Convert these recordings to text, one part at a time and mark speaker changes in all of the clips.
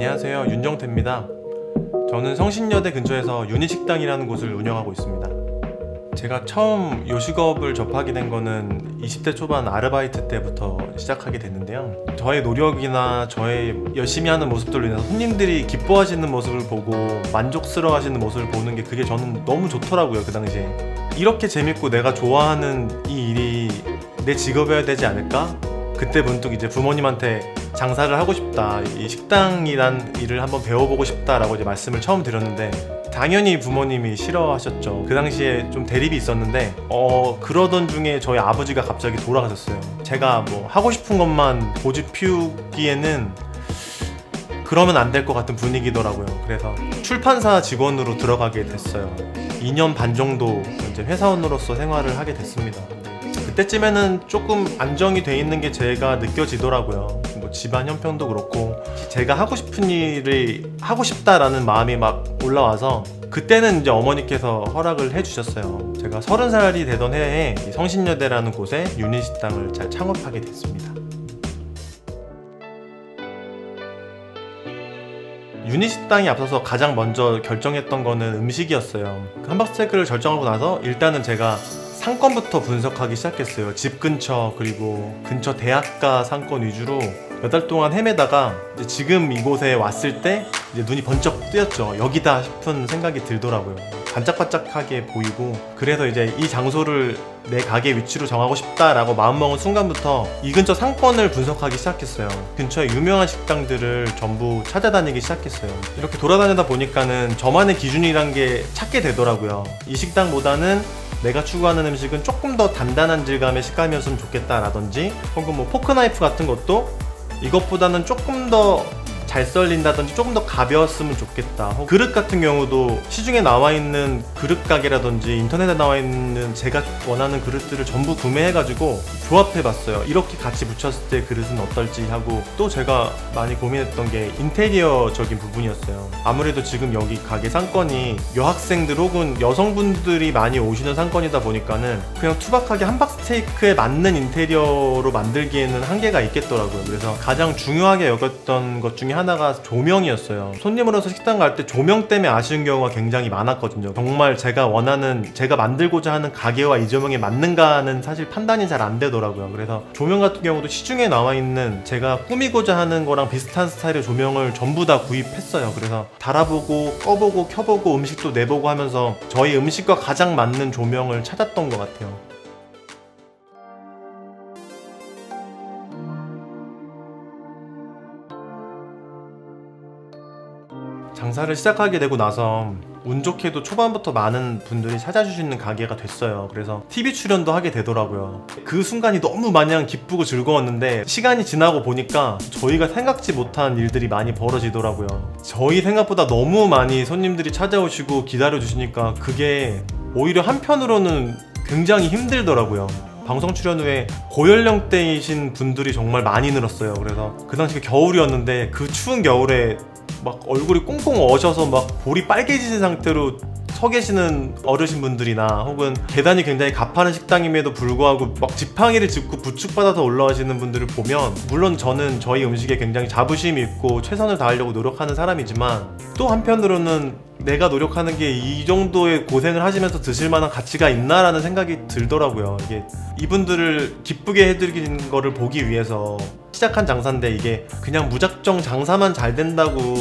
Speaker 1: 안녕하세요, 윤정태입니다. 저는 성신여대 근처에서 유니식당이라는 곳을 운영하고 있습니다. 제가 처음 요식업을 접하게 된 거는 20대 초반 아르바이트 때부터 시작하게 됐는데요. 저의 노력이나 저의 열심히 하는 모습들로 인해서 손님들이 기뻐하시는 모습을 보고 만족스러워 하시는 모습을 보는 게 그게 저는 너무 좋더라고요. 그 당시에 이렇게 재밌고 내가 좋아하는 이 일이 내 직업이어야 되지 않을까? 그때 문득 이제 부모님한테 장사를 하고 싶다, 이 식당이란 일을 한번 배워보고 싶다라고 이제 말씀을 처음 드렸는데 당연히 부모님이 싫어하셨죠. 그 당시에 좀 대립이 있었는데 그러던 중에 저희 아버지가 갑자기 돌아가셨어요. 제가 뭐 하고 싶은 것만 고집 피우기에는 그러면 안 될 것 같은 분위기더라고요. 그래서 출판사 직원으로 들어가게 됐어요. 2년 반 정도 이제 회사원으로서 생활을 하게 됐습니다. 그때쯤에는 조금 안정이 돼 있는 게 제가 느껴지더라고요. 뭐 집안 형편도 그렇고 제가 하고 싶은 일을 하고 싶다라는 마음이 막 올라와서 그때는 이제 어머니께서 허락을 해주셨어요. 제가 30살이 되던 해에 성신여대라는 곳에 유니식당을 잘 창업하게 됐습니다. 유니식당이 앞서서 가장 먼저 결정했던 거는 음식이었어요. 함박스테이크를 결정하고 나서 일단은 제가 상권부터 분석하기 시작했어요. 집 근처 그리고 근처 대학가 상권 위주로 몇 달 동안 헤매다가 이제 지금 이곳에 왔을 때 이제 눈이 번쩍 뜨였죠. 여기다 싶은 생각이 들더라고요. 반짝반짝하게 보이고 그래서 이제 이 장소를 내 가게 위치로 정하고 싶다라고 마음먹은 순간부터 이 근처 상권을 분석하기 시작했어요. 근처에 유명한 식당들을 전부 찾아다니기 시작했어요. 이렇게 돌아다니다 보니까는 저만의 기준이란 게 찾게 되더라고요. 이 식당보다는 내가 추구하는 음식은 조금 더 단단한 질감의 식감이었으면 좋겠다라든지 혹은 뭐 포크나이프 같은 것도 이것보다는 조금 더 잘 썰린다든지 조금 더 가벼웠으면 좋겠다. 그릇 같은 경우도 시중에 나와 있는 그릇 가게라든지 인터넷에 나와 있는 제가 원하는 그릇들을 전부 구매해가지고 조합해봤어요. 이렇게 같이 붙였을 때 그릇은 어떨지 하고 또 제가 많이 고민했던 게 인테리어적인 부분이었어요. 아무래도 지금 여기 가게 상권이 여학생들 혹은 여성분들이 많이 오시는 상권이다 보니까는 그냥 투박하게 함박스테이크에 맞는 인테리어로 만들기에는 한계가 있겠더라고요. 그래서 가장 중요하게 여겼던 것 중에 하나가 조명이었어요. 손님으로서 식당 갈 때 조명 때문에 아쉬운 경우가 굉장히 많았거든요. 정말 제가 원하는, 제가 만들고자 하는 가게와 이 조명이 맞는가는 사실 판단이 잘 안 되더라고요. 그래서 조명 같은 경우도 시중에 나와 있는 제가 꾸미고자 하는 거랑 비슷한 스타일의 조명을 전부 다 구입했어요. 그래서 달아보고 꺼보고 켜보고 음식도 내보고 하면서 저희 음식과 가장 맞는 조명을 찾았던 것 같아요. 장사를 시작하게 되고 나서 운 좋게도 초반부터 많은 분들이 찾아주시는 가게가 됐어요. 그래서 TV 출연도 하게 되더라고요. 그 순간이 너무 마냥 기쁘고 즐거웠는데 시간이 지나고 보니까 저희가 생각지 못한 일들이 많이 벌어지더라고요. 저희 생각보다 너무 많이 손님들이 찾아오시고 기다려주시니까 그게 오히려 한편으로는 굉장히 힘들더라고요. 방송 출연 후에 고연령대이신 분들이 정말 많이 늘었어요. 그래서 그 당시 겨울이었는데 그 추운 겨울에 막 얼굴이 꽁꽁 어셔서 막 볼이 빨개지신 상태로 서 계시는 어르신분들이나 혹은 계단이 굉장히 가파른 식당임에도 불구하고 막 지팡이를 짚고 부축받아서 올라가시는 분들을 보면 물론 저는 저희 음식에 굉장히 자부심이 있고 최선을 다하려고 노력하는 사람이지만 또 한편으로는 내가 노력하는 게 이 정도의 고생을 하시면서 드실 만한 가치가 있나 라는 생각이 들더라고요. 이게 이분들을 기쁘게 해드리는 거를 보기 위해서 시작한 장사인데 이게 그냥 무작정 장사만 잘 된다고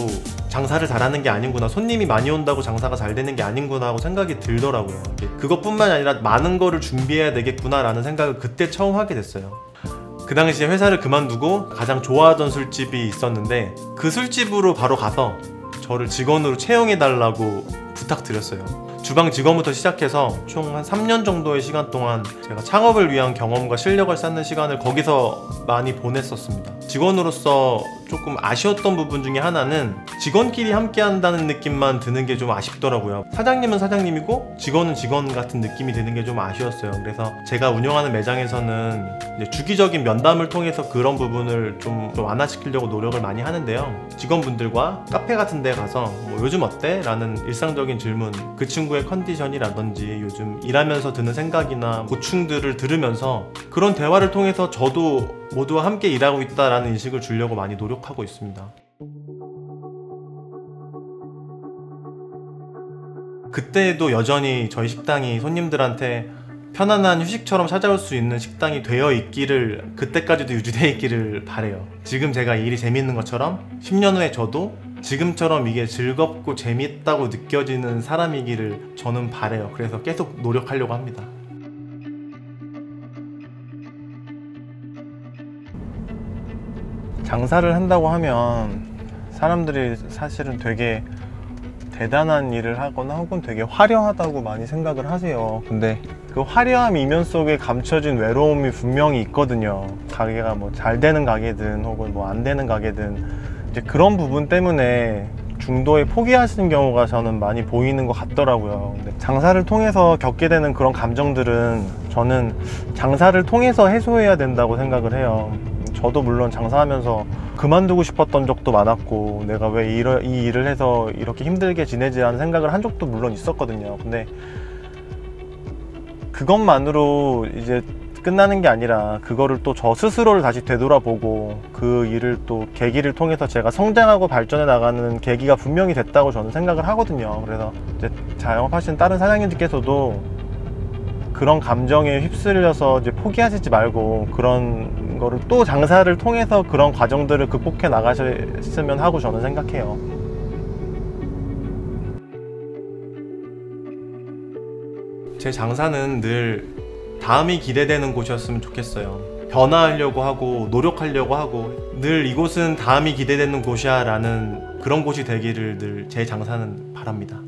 Speaker 1: 장사를 잘하는 게 아닌구나, 손님이 많이 온다고 장사가 잘 되는 게 아닌구나 하고 생각이 들더라고요. 그것뿐만 아니라 많은 거를 준비해야 되겠구나 라는 생각을 그때 처음 하게 됐어요. 그 당시에 회사를 그만두고 가장 좋아하던 술집이 있었는데 그 술집으로 바로 가서 저를 직원으로 채용해달라고 부탁드렸어요. 주방 직원부터 시작해서 총 한 3년 정도의 시간 동안 제가 창업을 위한 경험과 실력을 쌓는 시간을 거기서 많이 보냈었습니다. 직원으로서 조금 아쉬웠던 부분 중에 하나는 직원끼리 함께 한다는 느낌만 드는 게 좀 아쉽더라고요. 사장님은 사장님이고 직원은 직원 같은 느낌이 드는 게 좀 아쉬웠어요. 그래서 제가 운영하는 매장에서는 이제 주기적인 면담을 통해서 그런 부분을 좀 완화시키려고 노력을 많이 하는데요. 직원분들과 카페 같은 데 가서 뭐 요즘 어때? 라는 일상적인 질문, 그 친구의 컨디션이라든지 요즘 일하면서 드는 생각이나 고충들을 들으면서 그런 대화를 통해서 저도 모두와 함께 일하고 있다라는 인식을 주려고 많이 노력하고 있습니다. 그때도 여전히 저희 식당이 손님들한테 편안한 휴식처럼 찾아올 수 있는 식당이 되어 있기를, 그때까지도 유지되어 있기를 바래요. 지금 제가 이 일이 재밌는 것처럼 10년 후에 저도 지금처럼 이게 즐겁고 재밌다고 느껴지는 사람이기를 저는 바래요. 그래서 계속 노력하려고 합니다. 장사를 한다고 하면 사람들이 사실은 되게 대단한 일을 하거나 혹은 되게 화려하다고 많이 생각을 하세요. 근데 그 화려함 이면 속에 감춰진 외로움이 분명히 있거든요. 가게가 뭐 잘 되는 가게든 혹은 뭐 안 되는 가게든 이제 그런 부분 때문에 중도에 포기하시는 경우가 저는 많이 보이는 것 같더라고요. 근데 장사를 통해서 겪게 되는 그런 감정들은 저는 장사를 통해서 해소해야 된다고 생각을 해요. 저도 물론 장사하면서 그만두고 싶었던 적도 많았고, 내가 왜 이 일을 해서 이렇게 힘들게 지내지라는 생각을 한 적도 물론 있었거든요. 근데 그것만으로 이제 끝나는 게 아니라 그거를 또 저 스스로를 다시 되돌아보고 그 일을 또 계기를 통해서 제가 성장하고 발전해 나가는 계기가 분명히 됐다고 저는 생각을 하거든요. 그래서 이제 자영업하시는 다른 사장님들께서도 그런 감정에 휩쓸려서 이제 포기하시지 말고 그런 거를 또 장사를 통해서 그런 과정들을 극복해 나가셨으면 하고 저는 생각해요. 제 장사는 늘 다음이 기대되는 곳이었으면 좋겠어요. 변화하려고 하고 노력하려고 하고 늘 이곳은 다음이 기대되는 곳이야 라는 그런 곳이 되기를 늘 제 장사는 바랍니다.